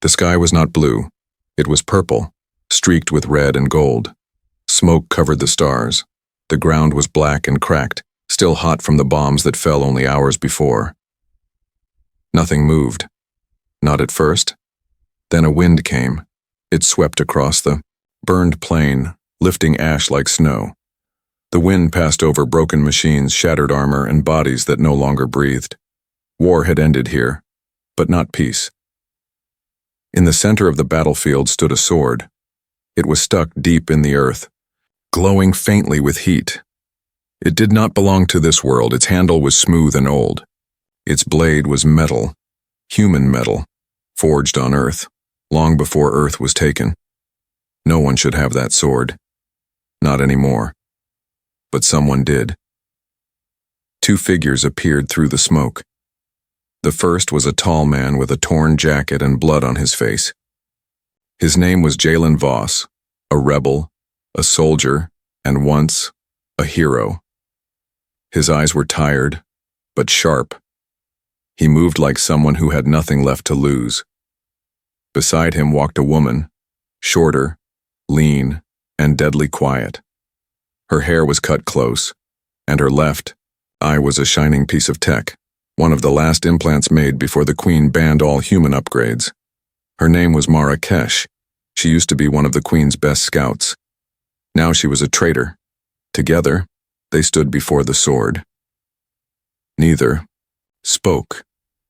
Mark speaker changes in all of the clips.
Speaker 1: The sky was not blue. It was purple, streaked with red and gold. Smoke covered the stars. The ground was black and cracked, still hot from the bombs that fell only hours before. Nothing moved. Not at first. Then a wind came. It swept across the burned plain, lifting ash like snow. The wind passed over broken machines, shattered armor, and bodies that no longer breathed. War had ended here, but not peace. In the center of the battlefield stood a sword. It was stuck deep in the earth, glowing faintly with heat. It did not belong to this world. Its handle was smooth and old. Its blade was metal, human metal, forged on Earth, long before Earth was taken. No one should have that sword. Not anymore. But someone did. Two figures appeared through the smoke. The first was a tall man with a torn jacket and blood on his face. His name was Jalen Voss, a rebel, a soldier, and once, a hero. His eyes were tired, but sharp. He moved like someone who had nothing left to lose. Beside him walked a woman, shorter, lean, and deadly quiet. Her hair was cut close, and her left eye was a shining piece of tech, one of the last implants made before the Queen banned all human upgrades. Her name was Mara Kesh. She used to be one of the Queen's best scouts. Now she was a traitor. Together, they stood before the sword. Neither spoke.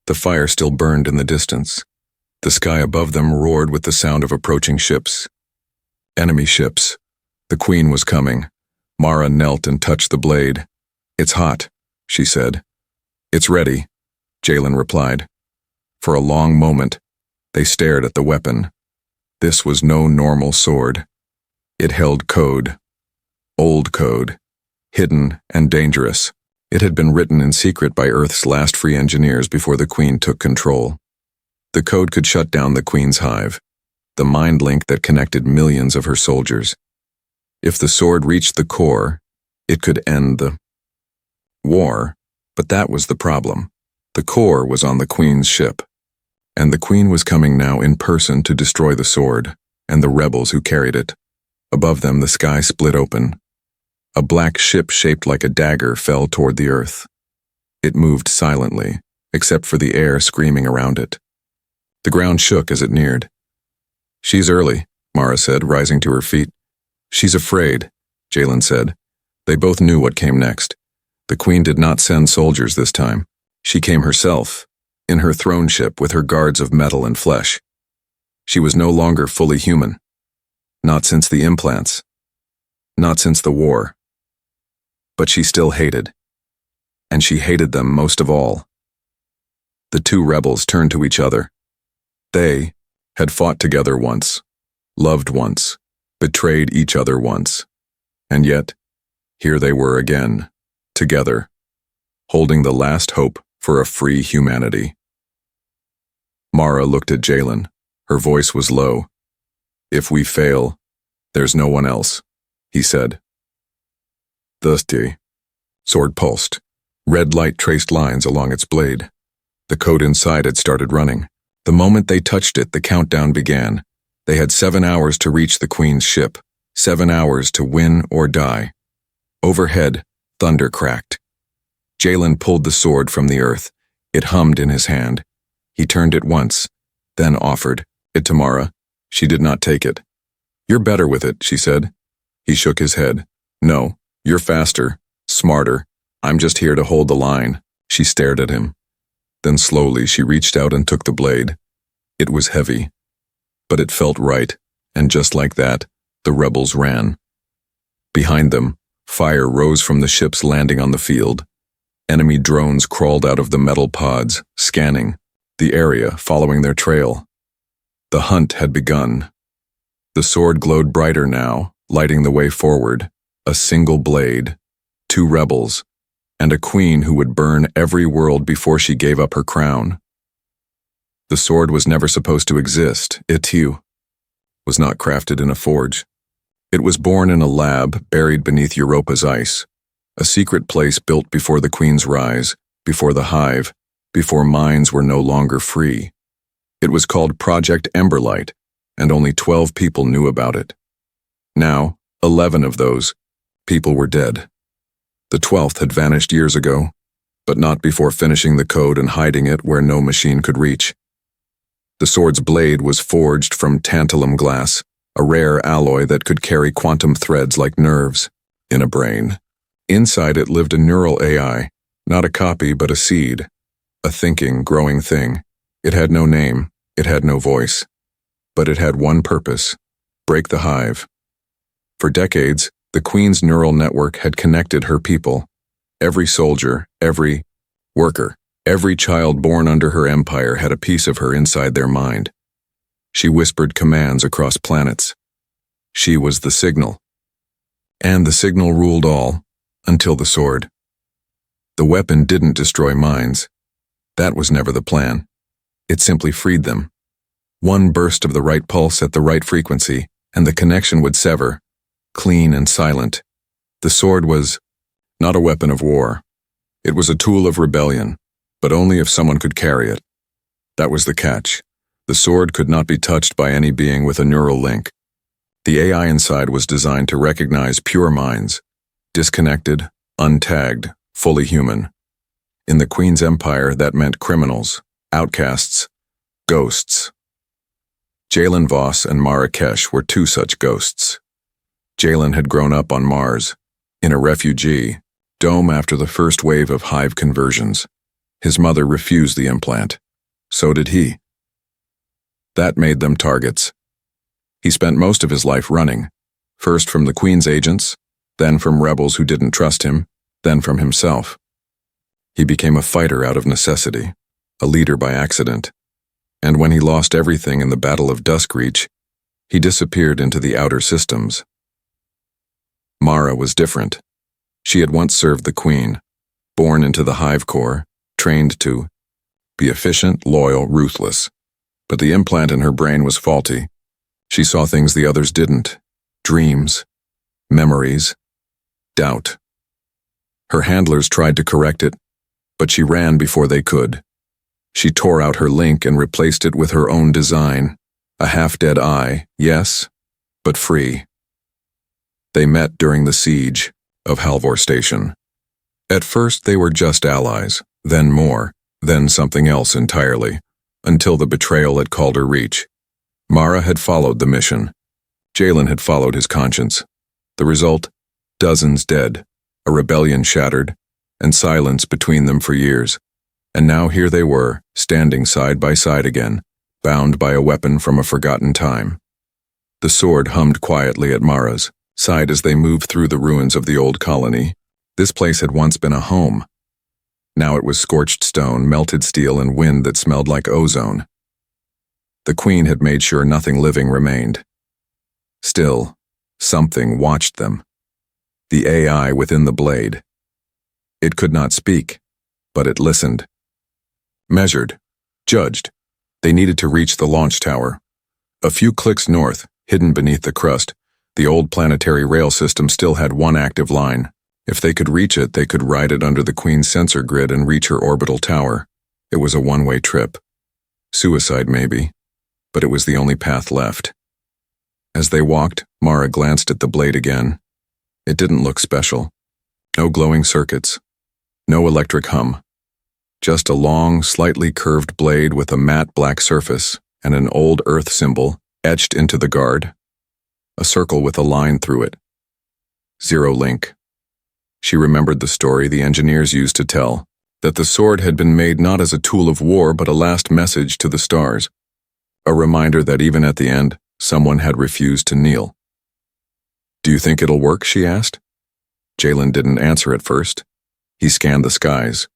Speaker 1: The fire still burned in the distance. The sky above them roared with the sound of approaching ships. Enemy ships. The Queen was coming. Mara knelt and touched the blade. "It's hot," she said. "It's ready," Jalen replied. For a long moment, they stared at the weapon. This was no normal sword. It held code. Old code. Hidden and dangerous. It had been written in secret by Earth's last free engineers before the Queen took control. The code could shut down the Queen's hive, the mind link that connected millions of her soldiers. If the sword reached the core, it could end the war, but that was the problem. The core was on the Queen's ship, and the Queen was coming now in person to destroy the sword and the rebels who carried it. Above them, the sky split open. A black ship shaped like a dagger fell toward the earth. It moved silently, except for the air screaming around it. The ground shook as it neared. "She's early," Mara said, rising to her feet. "She's afraid," Jalen said. They both knew what came next. The Queen did not send soldiers this time. She came herself, in her throne ship with her guards of metal and flesh. She was no longer fully human. Not since the implants. Not since the war. But she still hated. And she hated them most of all. The two rebels turned to each other. They had fought together once, loved once, betrayed each other once. And yet, here they were again, together, holding the last hope for a free humanity. Mara looked at Jalen. Her voice was low. "If we fail, there's no one else," he said. The sword pulsed. Red light traced lines along its blade. The code inside had started running. The moment they touched it, the countdown began. They had 7 hours to reach the Queen's ship, 7 hours to win or die. Overhead, thunder cracked. Jalen pulled the sword from the earth. It hummed in his hand. He turned it once, then offered it to Mara. She did not take it. "You're better with it," she said. He shook his head. "No, you're faster, smarter. I'm just here to hold the line." She stared at him. Then slowly she reached out and took the blade. It was heavy, but it felt right, and just like that, the rebels ran. Behind them, fire rose from the ships landing on the field. Enemy drones crawled out of the metal pods, scanning the area, following their trail. The hunt had begun. The sword glowed brighter now, lighting the way forward. A single blade, 2 rebels, and a queen who would burn every world before she gave up her crown. The sword was never supposed to exist. It, too, was not crafted in a forge. It was born in a lab buried beneath Europa's ice, a secret place built before the Queen's rise, before the hive, before minds were no longer free. It was called Project Emberlight, and only 12 people knew about it. Now, 11 of those people were dead. The 12th had vanished years ago, but not before finishing the code and hiding it where no machine could reach. The sword's blade was forged from tantalum glass, a rare alloy that could carry quantum threads like nerves in a brain. Inside it lived a neural AI, not a copy but a seed, a thinking, growing thing. It had no name, it had no voice, but it had one purpose: break the hive. For decades, the Queen's neural network had connected her people. Every soldier, every worker, every child born under her empire had a piece of her inside their mind. She whispered commands across planets. She was the signal. And the signal ruled all, until the sword. The weapon didn't destroy minds. That was never the plan. It simply freed them. One burst of the right pulse at the right frequency, and the connection would sever, clean and silent. The sword was not a weapon of war. It was a tool of rebellion, but only if someone could carry it. That was the catch. The sword could not be touched by any being with a neural link. The AI inside was designed to recognize pure minds, disconnected, untagged, fully human. In the Queen's empire, that meant criminals, outcasts, ghosts. Jalen Voss and Marrakesh were two such ghosts. Jalen had grown up on Mars, in a refugee dome after the first wave of hive conversions. His mother refused the implant. So did he. That made them targets. He spent most of his life running, first from the Queen's agents, then from rebels who didn't trust him, then from himself. He became a fighter out of necessity, a leader by accident. And when he lost everything in the Battle of Duskreach, he disappeared into the outer systems. Mara was different. She had once served the Queen, born into the Hive Corps, trained to be efficient, loyal, ruthless. But the implant in her brain was faulty. She saw things the others didn't: dreams, memories, doubt. Her handlers tried to correct it, but she ran before they could. She tore out her link and replaced it with her own design, a half-dead eye, yes, but free. They met during the siege of Halvor Station. At first they were just allies, then more, then something else entirely, until the betrayal at Calder Reach. Mara had followed the mission. Jalen had followed his conscience. The result? Dozens dead, a rebellion shattered, and silence between them for years. And now here they were, standing side by side again, bound by a weapon from a forgotten time. The sword hummed quietly at Mara's side as they moved through the ruins of the old colony. This place had once been a home. Now it was scorched stone, melted steel, and wind that smelled like ozone. The Queen had made sure nothing living remained. Still, something watched them. The AI within the blade. It could not speak, but it listened. Measured, judged. They needed to reach the launch tower. A few clicks north, hidden beneath the crust, the old planetary rail system still had one active line. If they could reach it, they could ride it under the Queen's sensor grid and reach her orbital tower. It was a one-way trip. Suicide, maybe, but it was the only path left. As they walked, Mara glanced at the blade again. It didn't look special. No glowing circuits. No electric hum. Just a long, slightly curved blade with a matte black surface and an old Earth symbol etched into the guard. A circle with a line through it. Zero link. She remembered the story the engineers used to tell, that the sword had been made not as a tool of war but a last message to the stars. A reminder that even at the end, someone had refused to kneel. "Do you think it'll work?" she asked. Jalen didn't answer at first. He scanned the skies.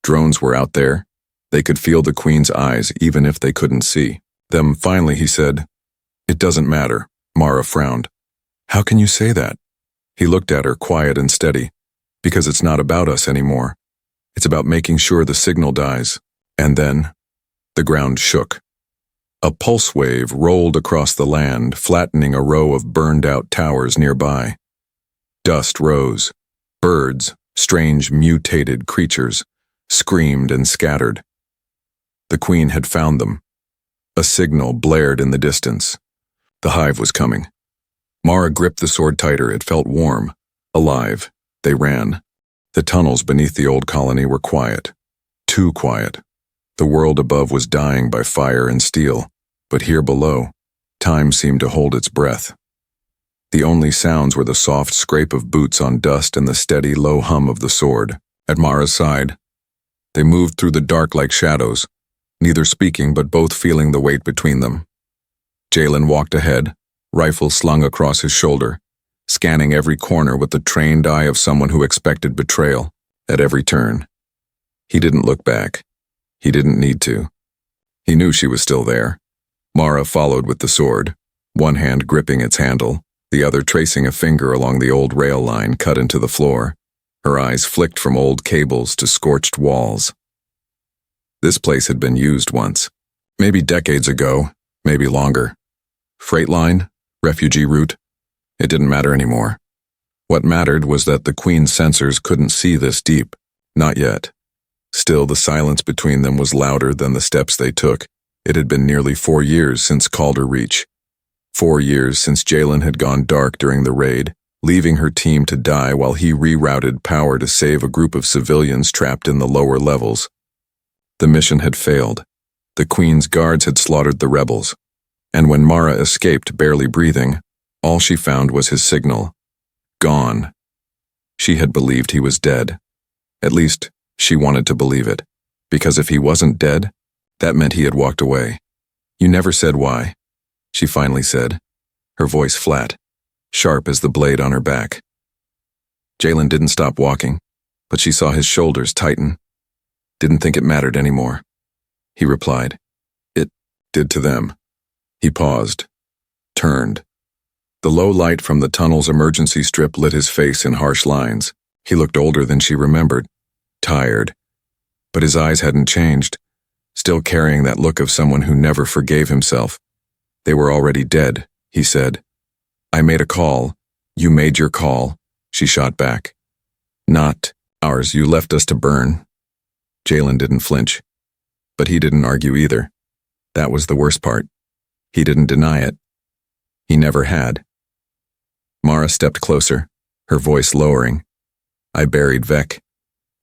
Speaker 1: Drones were out there. They could feel the Queen's eyes even if they couldn't see them. Finally, he said, "It doesn't matter." Mara frowned. "How can you say that?" He looked at her, quiet and steady. "Because it's not about us anymore. It's about making sure the signal dies." And then, the ground shook. A pulse wave rolled across the land, flattening a row of burned-out towers nearby. Dust rose. Birds, strange mutated creatures, screamed and scattered. The Queen had found them. A signal blared in the distance. The hive was coming. Mara gripped the sword tighter. It felt warm, alive. They ran. The tunnels beneath the old colony were quiet. Too quiet. The world above was dying by fire and steel, but here below, time seemed to hold its breath. The only sounds were the soft scrape of boots on dust and the steady, low hum of the sword. At Mara's side, they moved through the dark like shadows, neither speaking but both feeling the weight between them. Jalen walked ahead, rifle slung across his shoulder, scanning every corner with the trained eye of someone who expected betrayal at every turn. He didn't look back. He didn't need to. He knew she was still there. Mara followed with the sword, one hand gripping its handle, the other tracing a finger along the old rail line cut into the floor. Her eyes flicked from old cables to scorched walls. This place had been used once. Maybe decades ago, maybe longer. Freight line? Refugee route? It didn't matter anymore. What mattered was that the Queen's sensors couldn't see this deep. Not yet. Still, the silence between them was louder than the steps they took. It had been nearly 4 years since Calder Reach. 4 years since Jalen had gone dark during the raid, leaving her team to die while he rerouted power to save a group of civilians trapped in the lower levels. The mission had failed. The Queen's guards had slaughtered the rebels. And when Mara escaped, barely breathing, all she found was his signal. Gone. She had believed he was dead. At least, she wanted to believe it. Because if he wasn't dead, that meant he had walked away. You never said why, she finally said, her voice flat, sharp as the blade on her back. Jalen didn't stop walking, but she saw his shoulders tighten. Didn't think it mattered anymore. He replied. It did to them. He paused, turned. The low light from the tunnel's emergency strip lit his face in harsh lines. He looked older than she remembered, tired. But his eyes hadn't changed, still carrying that look of someone who never forgave himself. They were already dead, he said. I made a call. You made your call, she shot back. Not ours. You left us to burn. Jalen didn't flinch. But he didn't argue either. That was the worst part. He didn't deny it. He never had. Mara stepped closer, her voice lowering. I buried Vec.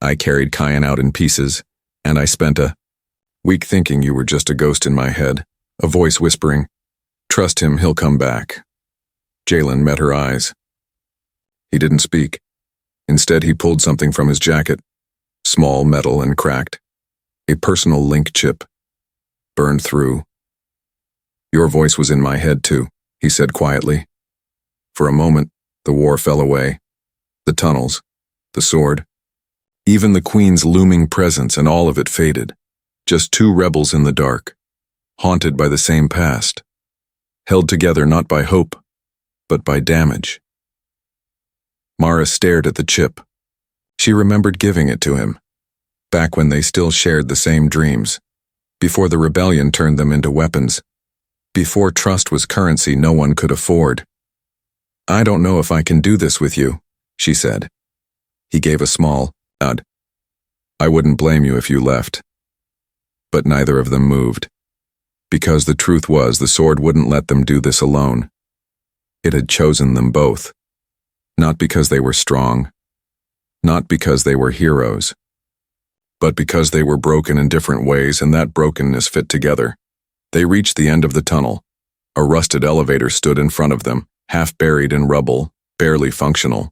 Speaker 1: I carried Kyan out in pieces, and I spent a week thinking you were just a ghost in my head, a voice whispering, trust him, he'll come back. Jalen met her eyes. He didn't speak. Instead, he pulled something from his jacket, small, metal, and cracked. A personal link chip. Burned through. Your voice was in my head, too, he said quietly. For a moment, the war fell away. The tunnels, the sword, even the Queen's looming presence, and all of it faded. Just two rebels in the dark, haunted by the same past, held together not by hope, but by damage. Mara stared at the chip. She remembered giving it to him, back when they still shared the same dreams, before the rebellion turned them into weapons, before trust was currency no one could afford. I don't know if I can do this with you, she said. He gave a small nod. I wouldn't blame you if you left. But neither of them moved. Because the truth was, the sword wouldn't let them do this alone. It had chosen them both. Not because they were strong. Not because they were heroes. But because they were broken in different ways, and that brokenness fit together. They reached the end of the tunnel. A rusted elevator stood in front of them, half buried in rubble, barely functional.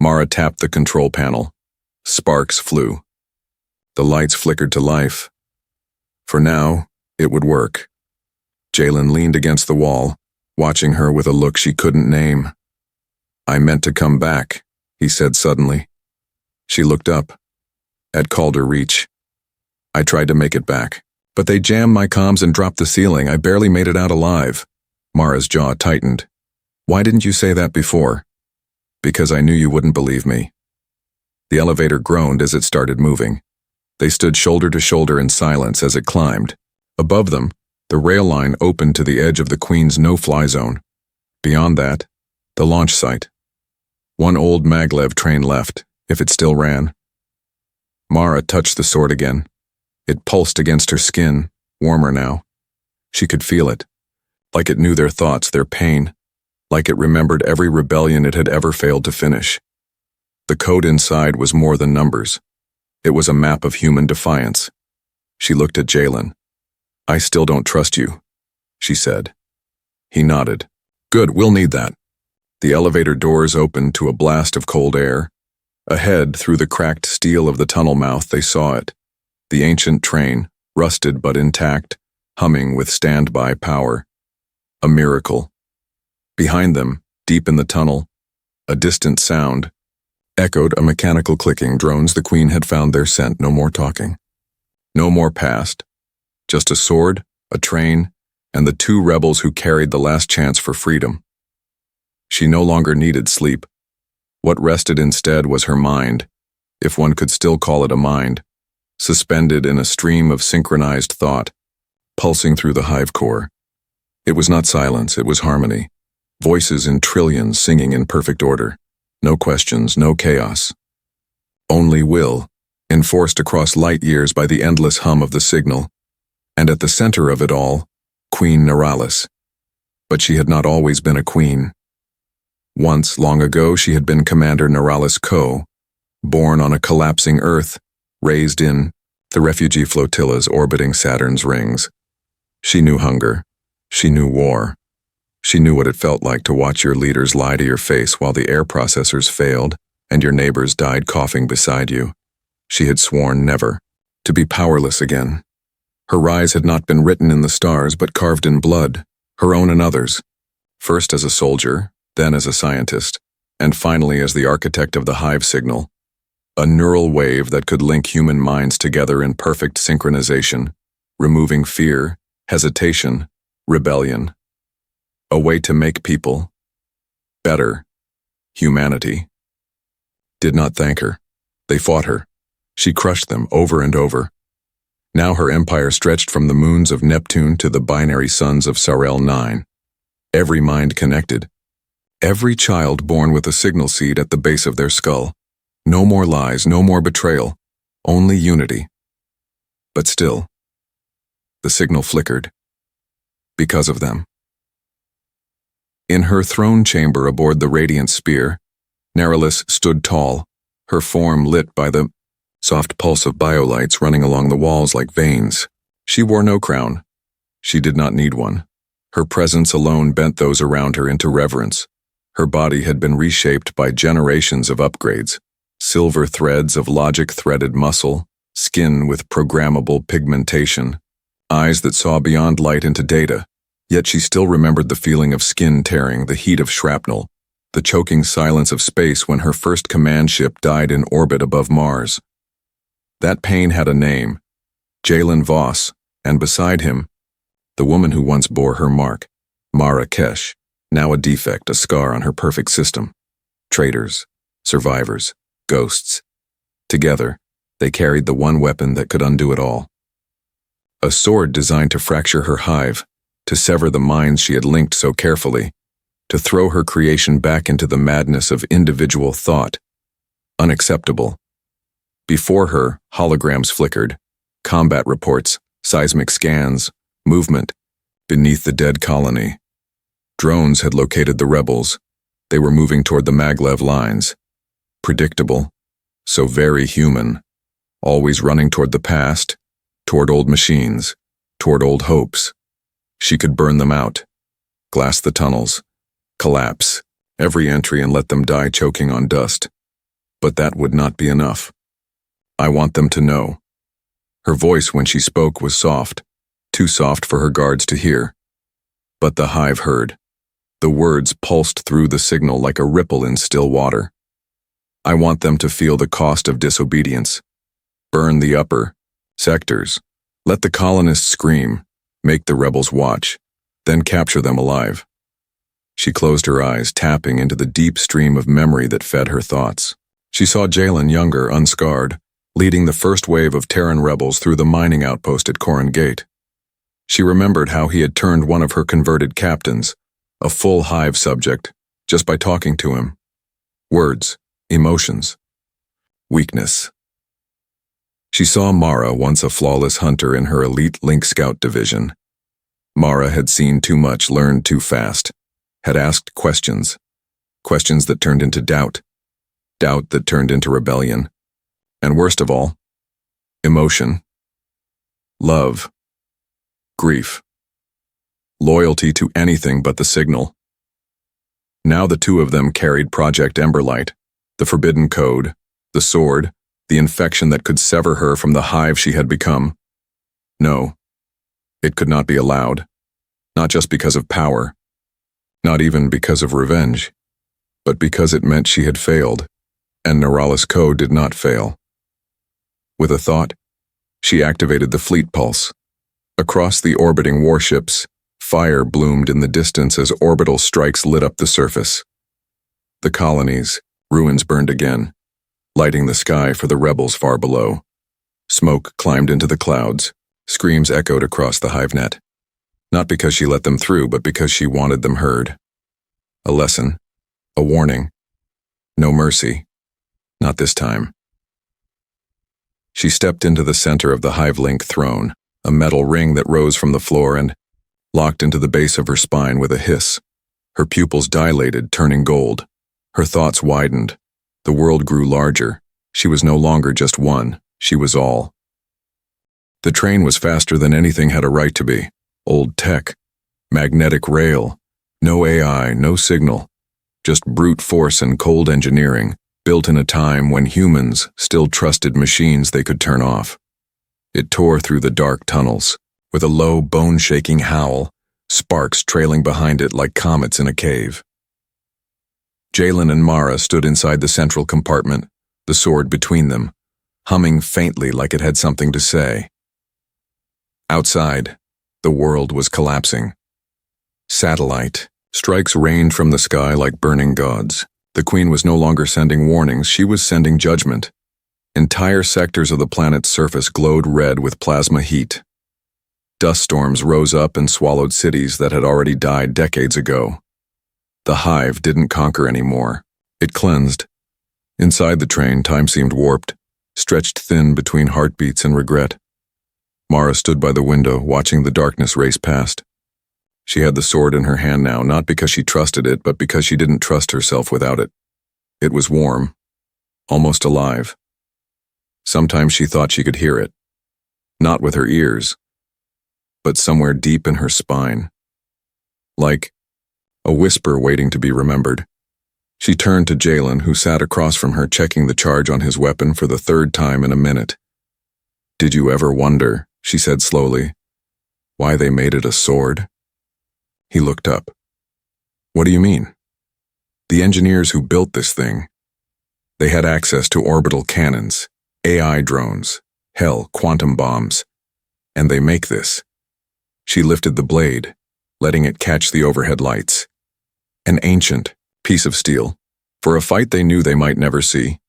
Speaker 1: Mara tapped the control panel. Sparks flew. The lights flickered to life. For now, it would work. Jalen leaned against the wall, watching her with a look she couldn't name. I meant to come back, he said suddenly. She looked up. At Calder Reach. I tried to make it back, but they jammed my comms and dropped the ceiling. I barely made it out alive. Mara's jaw tightened. Why didn't you say that before? Because I knew you wouldn't believe me. The elevator groaned as it started moving. They stood shoulder to shoulder in silence as it climbed. Above them, the rail line opened to the edge of the Queen's no-fly zone. Beyond that, the launch site. One old maglev train left, if it still ran. Mara touched the sword again. It pulsed against her skin, warmer now. She could feel it, like it knew their thoughts, their pain, like it remembered every rebellion it had ever failed to finish. The code inside was more than numbers. It was a map of human defiance. She looked at Jalen. "I still don't trust you," she said. He nodded. "Good, we'll need that." The elevator doors opened to a blast of cold air. Ahead, through the cracked steel of the tunnel mouth, they saw it. The ancient train, rusted but intact, humming with standby power. A miracle. Behind them, deep in the tunnel, a distant sound echoed, a mechanical clicking. Drones. The Queen had found their scent. No more talking. No more past. Just a sword, a train, and the two rebels who carried the last chance for freedom. She no longer needed sleep. What rested instead was her mind, if one could still call it a mind, suspended in a stream of synchronized thought, pulsing through the hive core. It was not silence, it was harmony. Voices in trillions singing in perfect order. No questions, no chaos. Only will, enforced across light years by the endless hum of the signal. And at the center of it all, Queen Neuralis. But she had not always been a queen. Once, long ago, she had been Commander Neuralis Co., born on a collapsing Earth, raised in the refugee flotillas orbiting Saturn's rings. She knew hunger. She knew war. She knew what it felt like to watch your leaders lie to your face while the air processors failed and your neighbors died coughing beside you. She had sworn never to be powerless again. Her rise had not been written in the stars but carved in blood, her own and others. First as a soldier, then as a scientist, and finally as the architect of the hive signal. A neural wave that could link human minds together in perfect synchronization, removing fear, hesitation, rebellion. A way to make people better. Humanity did not thank her. They fought her. She crushed them over and over. Now her empire stretched from the moons of Neptune to the binary suns of Sarel 9. Every mind connected. Every child born with a signal seed at the base of their skull. No more lies, no more betrayal. Only unity. But still, the signal flickered. Because of them. In her throne chamber aboard the radiant spear, Neuralis stood tall, her form lit by the soft pulse of biolights running along the walls like veins. She wore no crown. She did not need one. Her presence alone bent those around her into reverence. Her body had been reshaped by generations of upgrades. Silver threads of logic-threaded muscle, skin with programmable pigmentation, eyes that saw beyond light into data. Yet she still remembered the feeling of skin tearing, the heat of shrapnel, the choking silence of space when her first command ship died in orbit above Mars. That pain had a name, Jalen Voss, and beside him, the woman who once bore her mark, Mara Kesh, now a defect, a scar on her perfect system. Traitors, survivors, ghosts. Together, they carried the one weapon that could undo it all. A sword designed to fracture her hive, to sever the minds she had linked so carefully, to throw her creation back into the madness of individual thought. Unacceptable. Before her, holograms flickered, combat reports, seismic scans, movement, beneath the dead colony. Drones had located the rebels. They were moving toward the maglev lines. Predictable, so very human, always running toward the past, toward old machines, toward old hopes. She could burn them out, glass the tunnels, collapse every entry and let them die choking on dust. But that would not be enough. I want them to know. Her voice when she spoke was soft, too soft for her guards to hear. But the hive heard. The words pulsed through the signal like a ripple in still water. I want them to feel the cost of disobedience. Burn the upper sectors. Let the colonists scream. Make the rebels watch, then capture them alive. She closed her eyes, tapping into the deep stream of memory that fed her thoughts. She saw Jalen younger, unscarred, leading the first wave of Terran rebels through the mining outpost at Corin Gate. She remembered how he had turned one of her converted captains, a full hive subject, just by talking to him. Words, emotions, weakness. She saw Mara, once a flawless hunter in her elite Link Scout division. Mara had seen too much, learned too fast, had asked questions that turned into doubt that turned into rebellion, and worst of all, emotion, love, grief, loyalty to anything but the signal. Now the two of them carried Project Emberlight, the forbidden code, the sword, the infection that could sever her from the hive she had become. No, it could not be allowed, not just because of power, not even because of revenge, but because it meant she had failed, and Neuralis code did not fail. With a thought, she activated the fleet pulse. Across the orbiting warships, fire bloomed in the distance as orbital strikes lit up the surface. The colonies, ruins burned again, lighting the sky for the rebels far below. Smoke climbed into the clouds, screams echoed across the hive net. Not because she let them through, but because she wanted them heard. A lesson, a warning. No mercy. Not this time. She stepped into the center of the hive-link throne, a metal ring that rose from the floor and locked into the base of her spine with a hiss. Her pupils dilated, turning gold. Her thoughts widened. The world grew larger. She was no longer just one. She was all. The train was faster than anything had a right to be. Old tech. Magnetic rail. No AI, no signal. Just brute force and cold engineering, built in a time when humans still trusted machines they could turn off. It tore through the dark tunnels, with a low, bone-shaking howl, sparks trailing behind it like comets in a cave. Jalen and Mara stood inside the central compartment, the sword between them, humming faintly like it had something to say. Outside, the world was collapsing. Satellite strikes rained from the sky like burning gods. The Queen was no longer sending warnings, she was sending judgment. Entire sectors of the planet's surface glowed red with plasma heat. Dust storms rose up and swallowed cities that had already died decades ago. The hive didn't conquer anymore. It cleansed. Inside the train, time seemed warped, stretched thin between heartbeats and regret. Mara stood by the window, watching the darkness race past. She had the sword in her hand now, not because she trusted it, but because she didn't trust herself without it. It was warm, almost alive. Sometimes she thought she could hear it. Not with her ears, but somewhere deep in her spine. Like a whisper waiting to be remembered. She turned to Jalen, who sat across from her, checking the charge on his weapon for the third time in a minute. "Did you ever wonder," she said slowly, "why they made it a sword?" He looked up. "What do you mean?" "The engineers who built this thing. They had access to orbital cannons, AI drones, hell, quantum bombs. And they make this." She lifted the blade, letting it catch the overhead lights. An ancient piece of steel, for a fight they knew they might never see.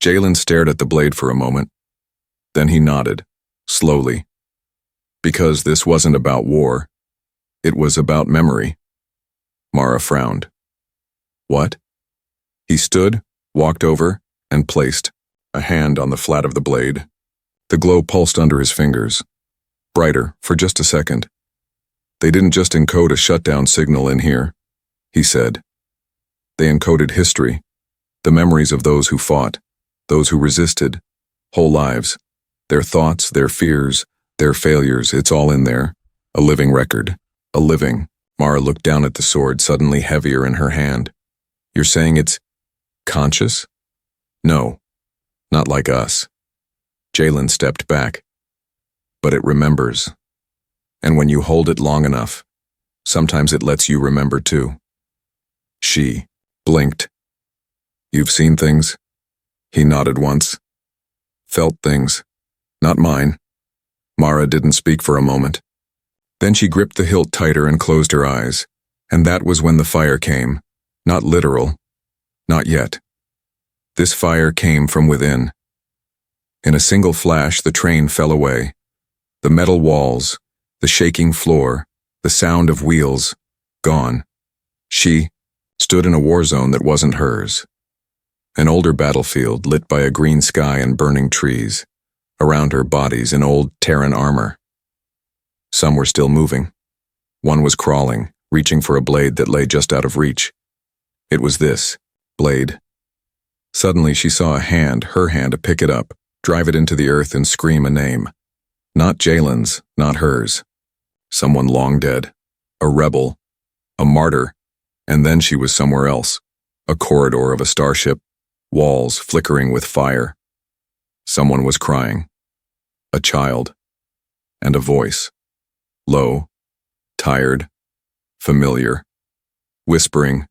Speaker 1: Jalen stared at the blade for a moment. Then he nodded, slowly. Because this wasn't about war. It was about memory. Mara frowned. "What?" He stood, walked over, and placed a hand on the flat of the blade. The glow pulsed under his fingers, brighter for just a second. "They didn't just encode a shutdown signal in here," he said. "They encoded history, the memories of those who fought, those who resisted, whole lives, their thoughts, their fears, their failures, it's all in there. A living record. A living." Mara looked down at the sword, suddenly heavier in her hand. "You're saying it's conscious?" "No, not like us." Jalen stepped back. "But it remembers. And when you hold it long enough, sometimes it lets you remember too." She blinked. "You've seen things?" He nodded once. "Felt things. Not mine." Mara didn't speak for a moment. Then she gripped the hilt tighter and closed her eyes, and that was when the fire came. Not literal. Not yet. This fire came from within. In a single flash, the train fell away. The metal walls, the shaking floor, the sound of wheels, gone. She stood in a war zone that wasn't hers. An older battlefield lit by a green sky and burning trees. Around her, bodies in old tyrant armor. Some were still moving, One was crawling, reaching for a blade that lay just out of reach. It was this blade. Suddenly she saw a hand, her hand, to pick it up, drive it into the earth and scream a name. Not Jalen's, not hers. Someone long dead. A rebel. A martyr. And then she was somewhere else. A corridor of a starship. Walls flickering with fire. Someone was crying. A child. And a voice. Low. Tired. Familiar. Whispering,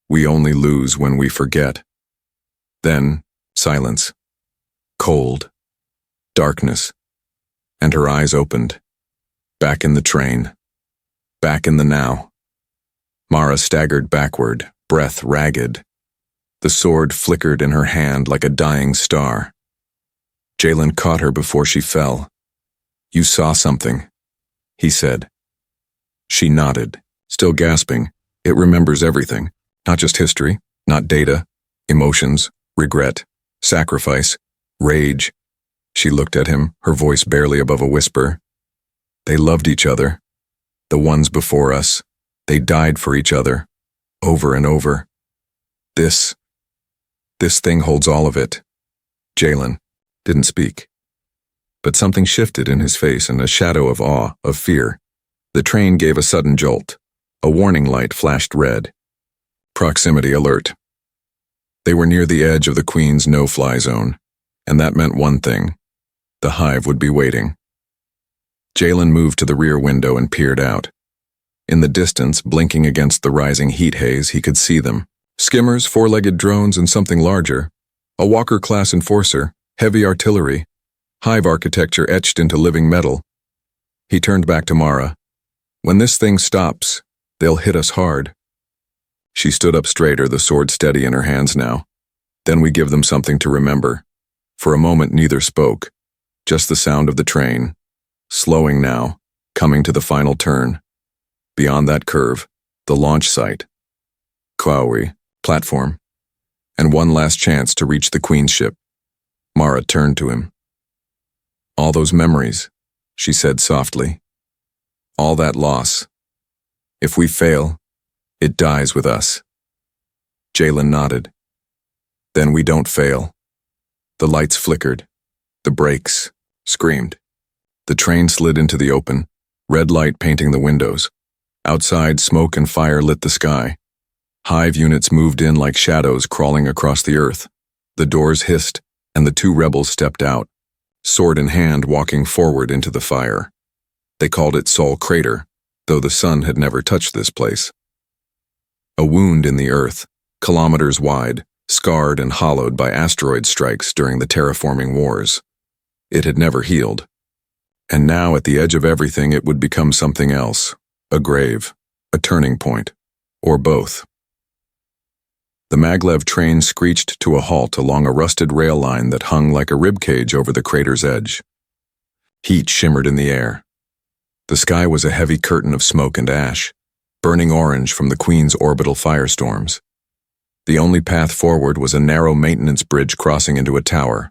Speaker 1: "We only lose when we forget." Then, silence. Cold. Darkness. And her eyes opened. Back in the train. Back in the now. Mara staggered backward, breath ragged. The sword flickered in her hand like a dying star. Jalen caught her before she fell. "You saw something," he said. She nodded, still gasping. It remembers everything, not just history, not data, emotions, regret, sacrifice, rage. She looked at him, her voice barely above a whisper. They loved each other. The ones before us. They died for each other. Over and over. This thing holds all of it. Jalen didn't speak. But something shifted in his face and a shadow of awe, of fear. The train gave a sudden jolt. A warning light flashed red. Proximity alert. They were near the edge of the Queen's no-fly zone, and that meant one thing. The hive would be waiting. Jalen moved to the rear window and peered out. In the distance, blinking against the rising heat haze, he could see them. Skimmers, four-legged drones, and something larger. A Walker-class enforcer, heavy artillery, hive architecture etched into living metal. He turned back to Mara. "When this thing stops, they'll hit us hard." She stood up straighter, the sword steady in her hands now. "Then we give them something to remember." For a moment neither spoke, just the sound of the train, slowing now, coming to the final turn. Beyond that curve, the launch site. Kwawi, platform. And one last chance to reach the Queen's ship. Mara turned to him. "All those memories," she said softly. "All that loss. If we fail, it dies with us." Jalen nodded. "Then we don't fail." The lights flickered. The brakes screamed. The train slid into the open, red light painting the windows. Outside, smoke and fire lit the sky. Hive units moved in like shadows crawling across the earth. The doors hissed, and the two rebels stepped out, sword in hand, walking forward into the fire. They called it Sol Crater, though the sun had never touched this place. A wound in the earth, kilometers wide, scarred and hollowed by asteroid strikes during the terraforming wars. It had never healed. And now, at the edge of everything, it would become something else. A grave, a turning point, or both. The maglev train screeched to a halt along a rusted rail line that hung like a ribcage over the crater's edge. Heat shimmered in the air. The sky was a heavy curtain of smoke and ash, burning orange from the Queen's orbital firestorms. The only path forward was a narrow maintenance bridge crossing into a tower.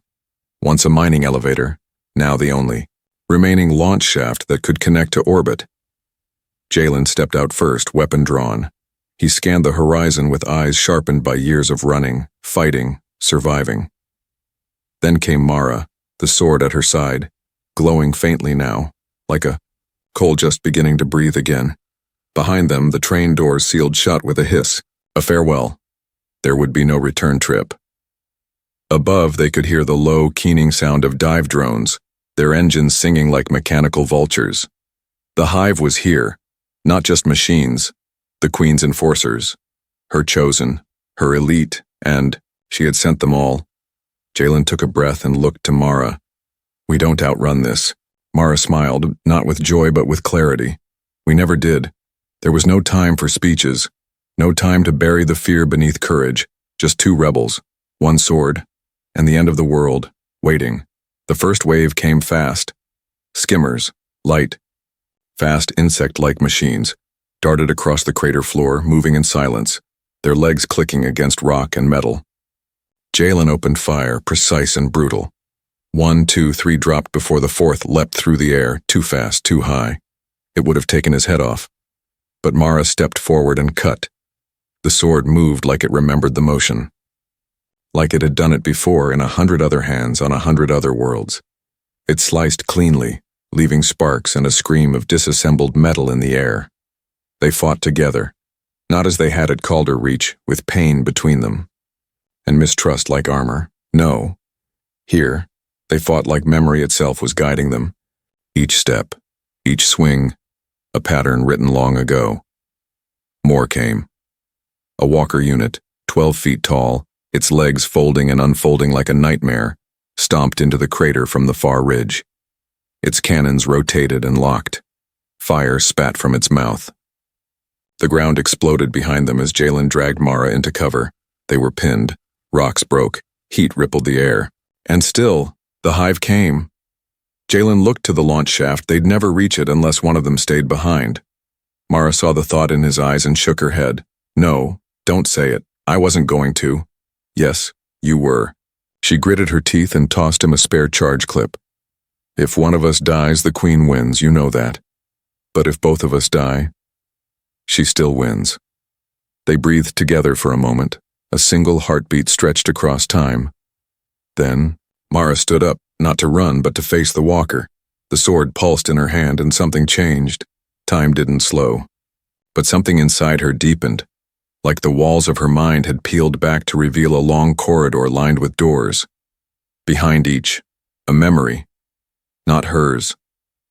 Speaker 1: Once a mining elevator, now the only remaining launch shaft that could connect to orbit. Jalen stepped out first, weapon drawn. He scanned the horizon with eyes sharpened by years of running, fighting, surviving. Then came Mara, the sword at her side, glowing faintly now, like a coal just beginning to breathe again. Behind them, the train doors sealed shut with a hiss, a farewell. There would be no return trip. Above, they could hear the low, keening sound of dive drones, their engines singing like mechanical vultures. The hive was here, not just machines, the Queen's enforcers, her chosen, her elite, and she had sent them all. Jalen took a breath and looked to Mara. "We don't outrun this." Mara smiled, not with joy but with clarity. "We never did. There was no time for speeches, no time to bury the fear beneath courage, just two rebels, one sword, and the end of the world, waiting. The first wave came fast. Skimmers, light, fast insect-like machines, darted across the crater floor, moving in silence, their legs clicking against rock and metal. Jalen opened fire, precise and brutal. 1, 2, 3 dropped before the fourth leapt through the air, too fast, too high. It would have taken his head off. But Mara stepped forward and cut. The sword moved like it remembered the motion. Like it had done it before in 100 other hands on 100 other worlds. It sliced cleanly, leaving sparks and a scream of disassembled metal in the air. They fought together, not as they had at Calder Reach, with pain between them. And mistrust like armor. No. Here, they fought like memory itself was guiding them. Each step, each swing, a pattern written long ago. More came. A walker unit, 12 feet tall, its legs folding and unfolding like a nightmare, stomped into the crater from the far ridge. Its cannons rotated and locked. Fire spat from its mouth. The ground exploded behind them as Jalen dragged Mara into cover. They were pinned. Rocks broke. Heat rippled the air. And still, the hive came. Jalen looked to the launch shaft. They'd never reach it unless one of them stayed behind. Mara saw the thought in his eyes and shook her head. No, don't say it. I wasn't going to. Yes, you were. She gritted her teeth and tossed him a spare charge clip. If one of us dies, the queen wins, you know that. But if both of us die, she still wins. They breathed together for a moment. A single heartbeat stretched across time. Then, Mara stood up, not to run, but to face the walker. The sword pulsed in her hand and something changed. Time didn't slow. But something inside her deepened, like the walls of her mind had peeled back to reveal a long corridor lined with doors. Behind each, a memory. Not hers,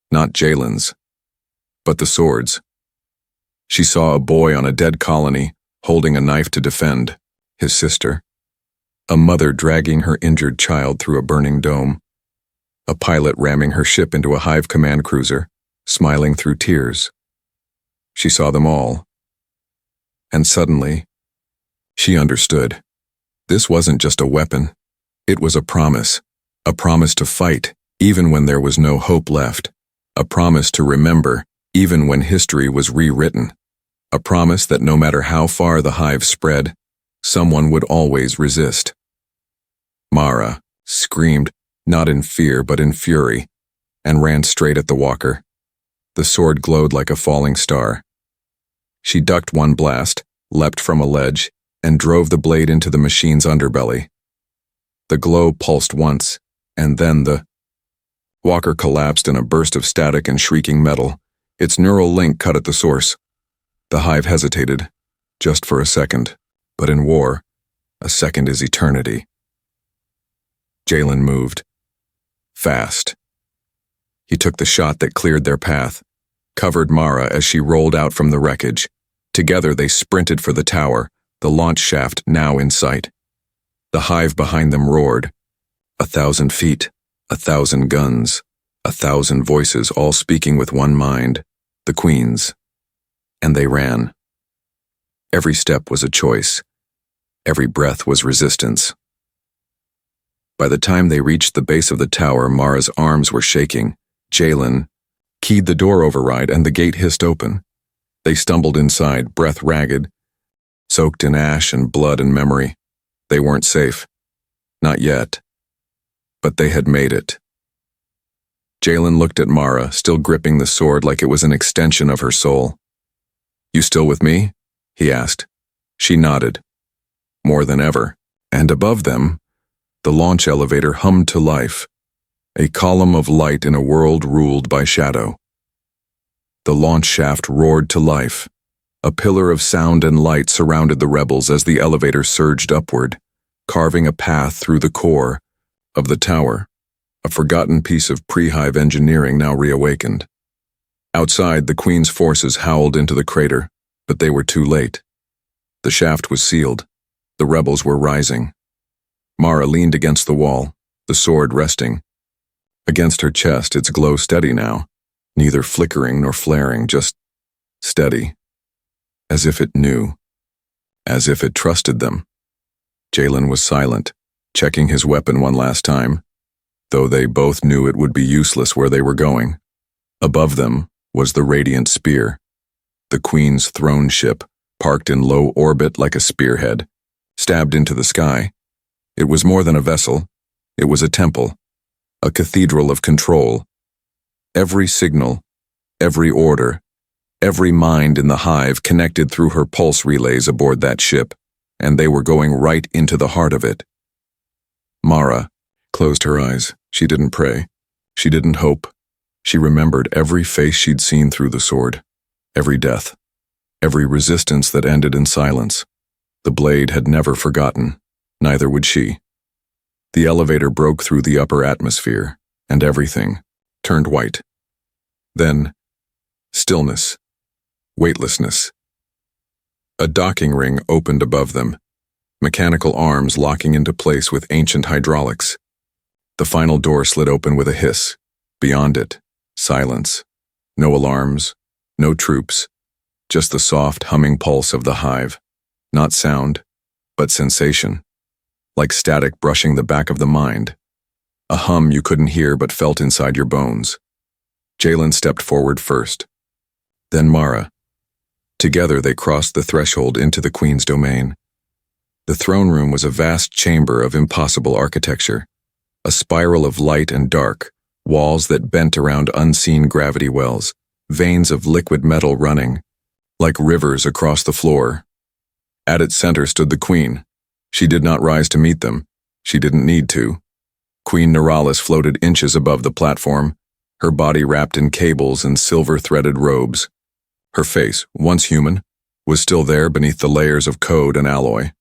Speaker 1: not Jalen's, but the sword's. She saw a boy on a dead colony, holding a knife to defend, his sister. A mother dragging her injured child through a burning dome. A pilot ramming her ship into a hive command cruiser, smiling through tears. She saw them all. And suddenly, she understood. This wasn't just a weapon. It was a promise to fight, even when there was no hope left. A promise to remember, even when history was rewritten. A promise that no matter how far the hive spread, someone would always resist. Mara screamed, not in fear but in fury, and ran straight at the walker. The sword glowed like a falling star. She ducked one blast, leapt from a ledge, and drove the blade into the machine's underbelly. The glow pulsed once, and then the walker collapsed in a burst of static and shrieking metal, its neural link cut at the source. The hive hesitated, just for a second, but in war, a second is eternity. Jalen moved. Fast. He took the shot that cleared their path, covered Mara as she rolled out from the wreckage. Together they sprinted for the tower, the launch shaft now in sight. The hive behind them roared. 1,000 feet, 1,000 guns, 1,000 voices all speaking with one mind, the Queen's. And they ran. Every step was a choice. Every breath was resistance. By the time they reached the base of the tower, Mara's arms were shaking. Jalen keyed the door override and the gate hissed open. They stumbled inside, breath ragged, soaked in ash and blood and memory. They weren't safe. Not yet. But they had made it. Jalen looked at Mara, still gripping the sword like it was an extension of her soul. You still with me? He asked. She nodded. More than ever. And above them, the launch elevator hummed to life, a column of light in a world ruled by shadow. The launch shaft roared to life. A pillar of sound and light surrounded the rebels as the elevator surged upward, carving a path through the core of the tower, a forgotten piece of pre-hive engineering now reawakened. Outside, the Queen's forces howled into the crater, but they were too late. The shaft was sealed. The rebels were rising. Mara leaned against the wall, the sword resting. Against her chest, its glow steady now, neither flickering nor flaring, just steady. As if it knew. As if it trusted them. Jalen was silent, checking his weapon one last time, though they both knew it would be useless where they were going. Above them was the radiant spear, the Queen's throne ship, parked in low orbit like a spearhead, stabbed into the sky. It was more than a vessel. It was a temple, a cathedral of control. Every signal, every order, Every mind in the hive connected through her pulse relays aboard that ship, and they were going right into the heart of it. Mara closed her eyes. She didn't pray. She didn't hope. She remembered every face she'd seen through the sword, every death, every resistance that ended in silence. The blade had never forgotten, neither would she. The elevator broke through the upper atmosphere, and everything turned white. Then, stillness, weightlessness. A docking ring opened above them, mechanical arms locking into place with ancient hydraulics. The final door slid open with a hiss. Beyond it, silence. No alarms, no troops, just the soft, humming pulse of the hive. Not sound, but sensation. Like static brushing the back of the mind. A hum you couldn't hear but felt inside your bones. Jalen stepped forward first. Then Mara. Together they crossed the threshold into the Queen's domain. The throne room was a vast chamber of impossible architecture. A spiral of light and dark, walls that bent around unseen gravity wells, veins of liquid metal running, like rivers across the floor. At its center stood the Queen. She did not rise to meet them. She didn't need to. Queen Neuralis floated inches above the platform, her body wrapped in cables and silver-threaded robes. Her face, once human, was still there beneath the layers of code and alloy.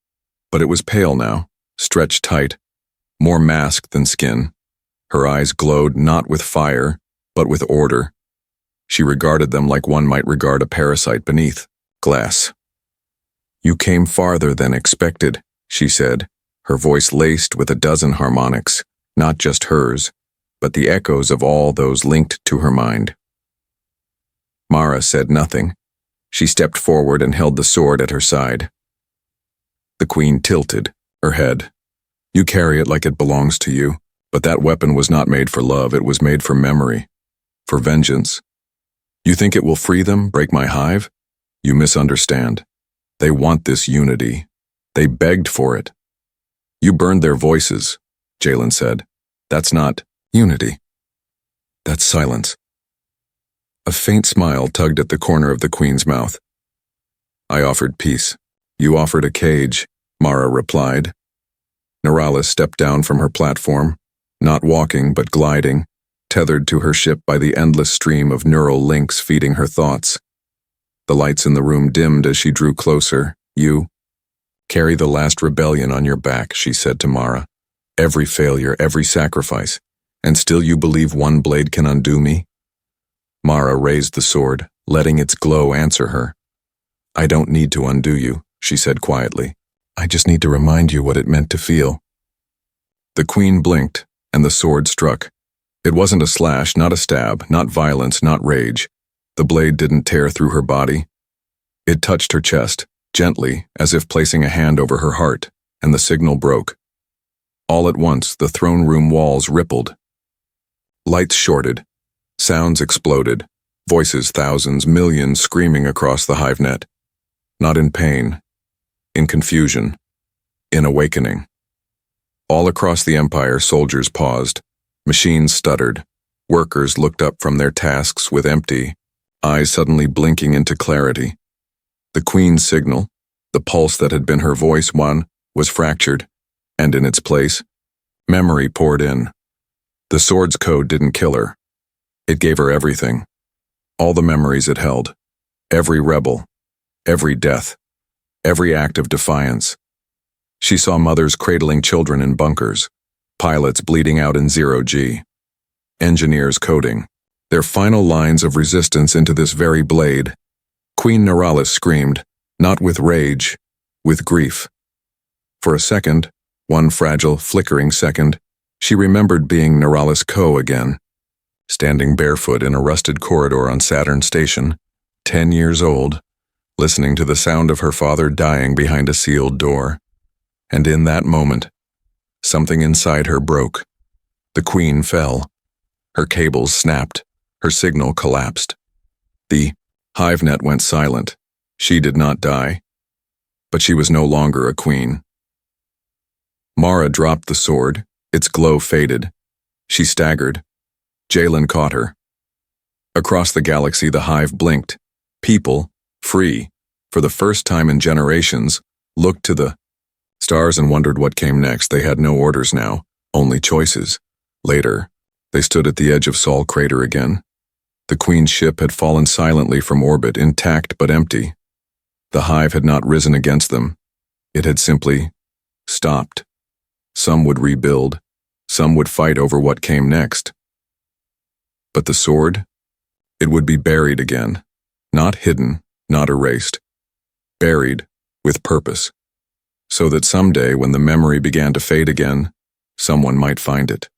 Speaker 1: But it was pale now, stretched tight, more mask than skin. Her eyes glowed not with fire, but with order. She regarded them like one might regard a parasite beneath glass. "You came farther than expected," she said, her voice laced with a dozen harmonics, not just hers, but the echoes of all those linked to her mind. Mara said nothing. She stepped forward and held the sword at her side. The Queen tilted her head. "You carry it like it belongs to you, but that weapon was not made for love, it was made for memory, for vengeance. You think it will free them, break my hive? You misunderstand. They want this unity. They begged for it." "You burned their voices," Jalen said. "That's not unity. That's silence." A faint smile tugged at the corner of the Queen's mouth. "I offered peace. You offered a cage," Mara replied. Neuralis stepped down from her platform, not walking but gliding, tethered to her ship by the endless stream of neural links feeding her thoughts. The lights in the room dimmed as she drew closer. "You carry the last rebellion on your back," she said to Mara. "Every failure, every sacrifice, and still you believe one blade can undo me?" Mara raised the sword, letting its glow answer her. "I don't need to undo you," she said quietly. "I just need to remind you what it meant to feel." The Queen blinked, and the sword struck. It wasn't a slash, not a stab, not violence, not rage. The blade didn't tear through her body. It touched her chest, gently, as if placing a hand over her heart, and the signal broke. All at once, the throne room walls rippled. Lights shorted. Sounds exploded. Voices, thousands, millions screaming across the hive net. Not in pain, in confusion, in awakening. All across the Empire, soldiers paused. Machines stuttered. Workers looked up from their tasks with empty eyes suddenly blinking into clarity. The Queen's signal, the pulse that had been her voice, was fractured, and in its place, memory poured in. The sword's code didn't kill her. It gave her everything. All the memories it held. Every rebel. Every death. Every act of defiance. She saw mothers cradling children in bunkers, pilots bleeding out in zero-G, engineers coding, their final lines of resistance into this very blade. Queen Neuralis screamed, not with rage, with grief. For a second, one fragile, flickering second, she remembered being Neuralis Co. again, standing barefoot in a rusted corridor on Saturn Station, 10 years old, listening to the sound of her father dying behind a sealed door. And in that moment, something inside her broke. The Queen fell. Her cables snapped. Her signal collapsed. The HiveNet went silent. She did not die. But she was no longer a queen. Mara dropped the sword. Its glow faded. She staggered. Jalen caught her. Across the galaxy, the hive blinked. People, free, for the first time in generations, looked to the stars and wondered what came next. They had no orders now, only choices. Later, they stood at the edge of Sol Crater again. The Queen's ship had fallen silently from orbit, intact but empty. The hive had not risen against them. It had simply stopped. Some would rebuild. Some would fight over what came next. But the sword? It would be buried again. Not hidden, not erased. Buried, with purpose. So that someday, when the memory began to fade again, someone might find it.